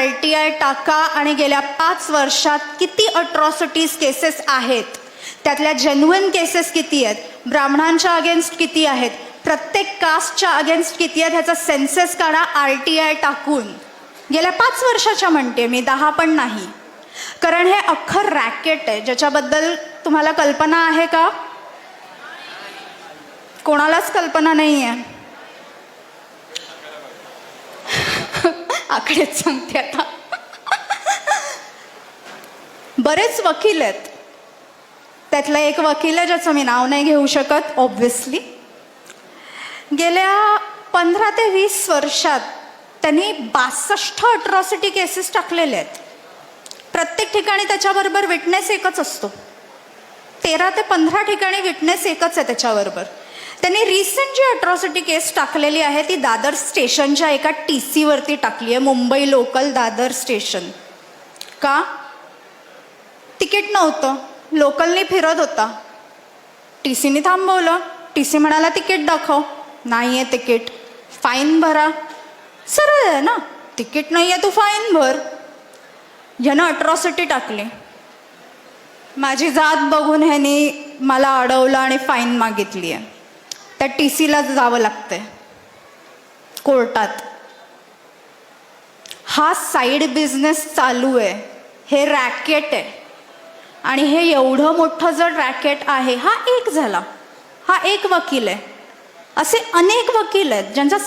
RTI टाका आणि गेल्या 5 वर्षात किती अट्रॉसिटीज केसेस आहेत, त्यातल्या जेन्युइन केसेस किती आहेत, ब्राह्मणांच्या अगेन्स्ट किती आहेत, प्रत्येक कास्टच्या अगेन्स्ट किती आहेत, ह्याचा सेन्सेस काढा RTI टाकून. गेल्या 5 वर्षाच्या म्हणते मी, 10 पण नाही. कारण हे अख्खं रॅकेट आहे ज्याच्याबद्दल तुम्हाला कल्पना आहे का? कोणालाच कल्पना नाही आहे. आकडेच सांगते आता. बरेच वकील आहेत. त्यातला एक वकील आहे ज्याचं मी नाव नाही घेऊ शकत ऑब्व्हियसली. गेल्या 15 ते 20 वर्षात त्यांनी 62 अट्रॉसिटी केसेस टाकलेले आहेत. प्रत्येक ठिकाणी त्याच्याबरोबर विटनेस एकच असतो. 13 ते 15 ठिकाणी विटनेस एकच आहे त्याच्याबरोबर. त्यांनी रिसेंट जी अट्रॉसिटी केस टाकलेली आहे ती दादर स्टेशनच्या एका TC वरती टाकली आहे, मुंबई लोकल दादर स्टेशन. का? तिकीट नव्हतं, लोकलनी फिरत होता, TCनी थांबवलं. TC म्हणाला तिकीट दाखव, नाही आहे तिकीट, फाईन भरा. सरळ आहे ना, तिकीट नाही आहे तू फाईन भर. ह्यानं अट्रॉसिटी टाकली. माझी जात बघून ह्यानी मला अडवलं आणि फाईन मागितली आहे. त्या TCला जावं लागतंय कोर्टात. हा साईड बिझनेस चालू आहे, हे रॅकेट आहे. आणि हे एवढं मोठं जर रॅकेट आहे, हा एक झाला, हा एक वकील आहे, असे अनेक वकील आहेत ज्यांचा